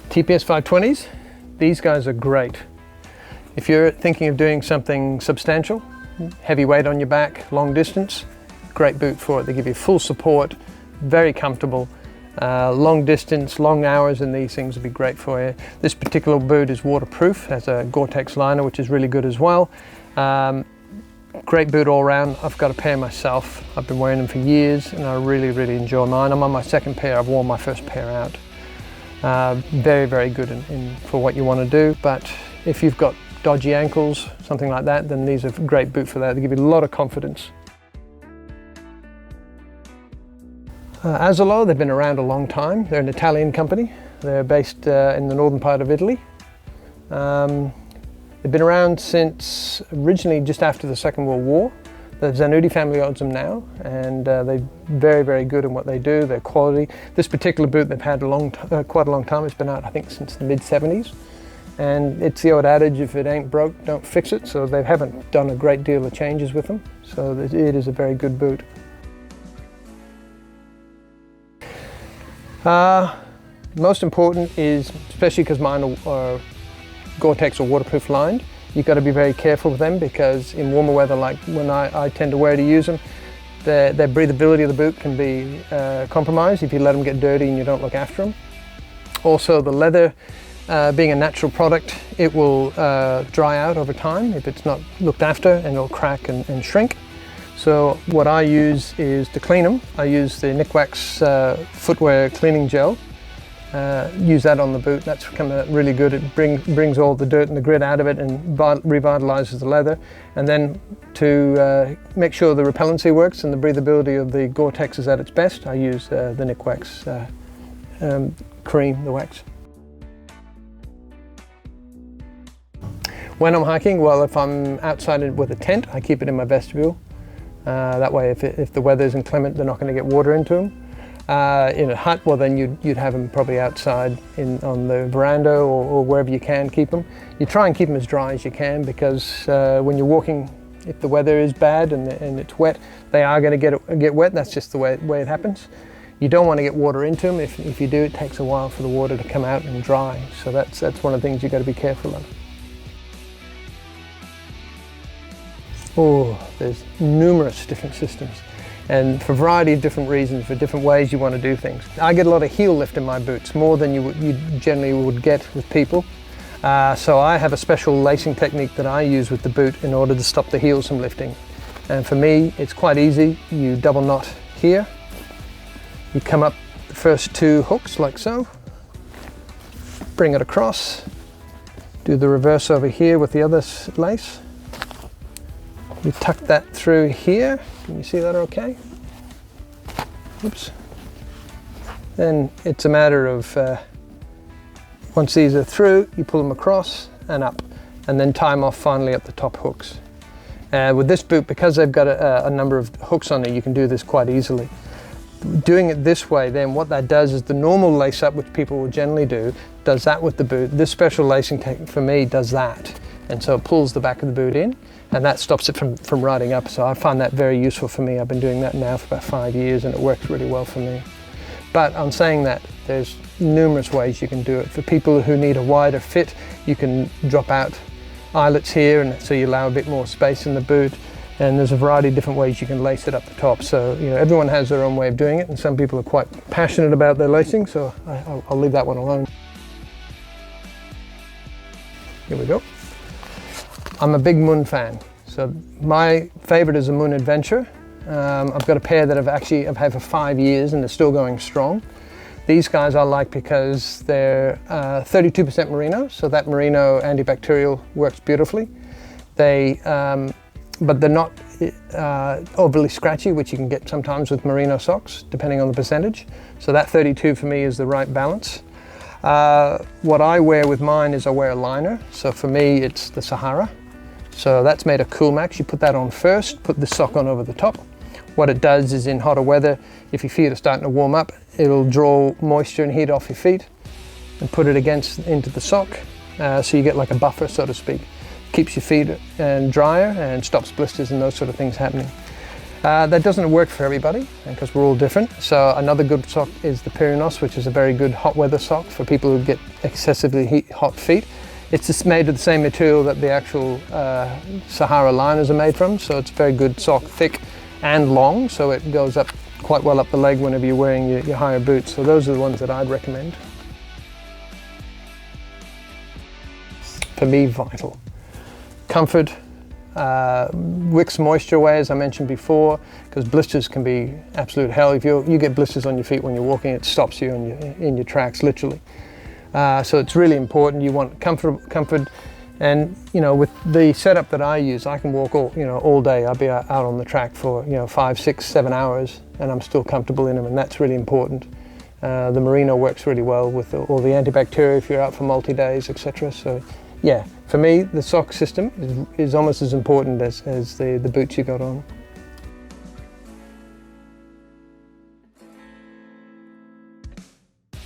TPS 520s, these guys are great. If you're thinking of doing something substantial, heavy weight on your back, long distance, great boot for it. They give you full support, very comfortable. Long distance, long hours in these things would be great for you. This particular boot is waterproof, has a Gore-Tex liner, which is really good as well. Great boot all around. I've got a pair myself. I've been wearing them for years and I really, really enjoy mine. I'm on my second pair. I've worn my first pair out. Very, very good for what you want to do, but if you've got dodgy ankles, something like that, then these are a great boot for that. They give you a lot of confidence. Asolo, they've been around a long time. They're an Italian company. They're based in the northern part of Italy. They've been around since originally just after the Second World War. The Zanudi family owns them now, and they're very, very good in what they do. Their quality. This particular boot they've had quite a long time. It's been out, I think, since the mid-70s. And it's the old adage, if it ain't broke, don't fix it. So they haven't done a great deal of changes with them. So it is a very good boot. Most important is, especially because mine are Gore-Tex or waterproof lined, you've got to be very careful with them because in warmer weather, like when I tend to wear to use them, their breathability of the boot can be compromised if you let them get dirty and you don't look after them. Also, the leather, being a natural product, it will dry out over time if it's not looked after, and it'll crack and shrink. So what I use is to clean them, I use the Nikwax footwear cleaning gel. Use that on the boot. That's come out really good. It brings all the dirt and the grit out of it and revitalizes the leather. And then to make sure the repellency works and the breathability of the Gore-Tex is at its best, I use the Nikwax cream, the wax. When I'm hiking, well, if I'm outside with a tent, I keep it in my vestibule. That way, if the weather's inclement, they're not going to get water into them. In a hut, well then you'd have them probably outside on the veranda or wherever you can keep them. You try and keep them as dry as you can because when you're walking, if the weather is bad and it's wet, they are going to get wet. That's just the way it happens. You don't want to get water into them. If you do, it takes a while for the water to come out and dry. So that's one of the things you've got to be careful of. Oh, there's numerous different systems. And for a variety of different reasons, for different ways you want to do things. I get a lot of heel lift in my boots, more than you generally would get with people. So I have a special lacing technique that I use with the boot in order to stop the heels from lifting. And for me, it's quite easy. You double knot here. You come up the first two hooks like so. Bring it across. Do the reverse over here with the other lace. You tuck that through here. Can you see that okay? Oops. Then it's a matter of, once these are through, you pull them across and up, and then tie them off finally at the top hooks. With this boot, because they've got a number of hooks on it, you can do this quite easily. Doing it this way, then what that does is the normal lace up, which people will generally do, does that with the boot. This special lacing technique for me does that. And so it pulls the back of the boot in, and that stops it from riding up. So I find that very useful for me. I've been doing that now for about 5 years and it works really well for me. But on saying that, there's numerous ways you can do it. For people who need a wider fit, you can drop out eyelets here, and so you allow a bit more space in the boot. And there's a variety of different ways you can lace it up the top. So, you know, everyone has their own way of doing it, and some people are quite passionate about their lacing, so I'll leave that one alone. Here we go. I'm a big Mun fan, so my favorite is a Mun Adventure. I've got a pair that I've had for 5 years and they're still going strong. These guys I like because they're 32% merino, so that merino antibacterial works beautifully. But they're not overly scratchy, which you can get sometimes with merino socks, depending on the percentage. So that 32 for me is the right balance. What I wear with mine is I wear a liner. So for me, it's the Sahara. So that's made of Coolmax. You put that on first, put the sock on over the top. What it does is in hotter weather, if your feet are starting to warm up, it'll draw moisture and heat off your feet and put it into the sock. So you get like a buffer, so to speak. Keeps your feet drier and stops blisters and those sort of things happening. That doesn't work for everybody because we're all different. So another good sock is the Pyrenos, which is a very good hot weather sock for people who get excessively hot feet. It's just made of the same material that the actual Sahara liners are made from. So it's a very good sock, thick and long. So it goes up quite well up the leg whenever you're wearing your higher boots. So those are the ones that I'd recommend. For me, vital. Comfort. Wicks moisture away, as I mentioned before, because blisters can be absolute hell. If you get blisters on your feet when you're walking, it stops you in your tracks, literally. So it's really important. You want comfort, and with the setup that I use, I can walk all day. I'll be out on the track for 5, 6, 7 hours, and I'm still comfortable in them, and that's really important. The Merino works really well with all the antibacterial if you're out for multi-days, etc. So yeah, for me, the sock system is almost as important as the boots you got on.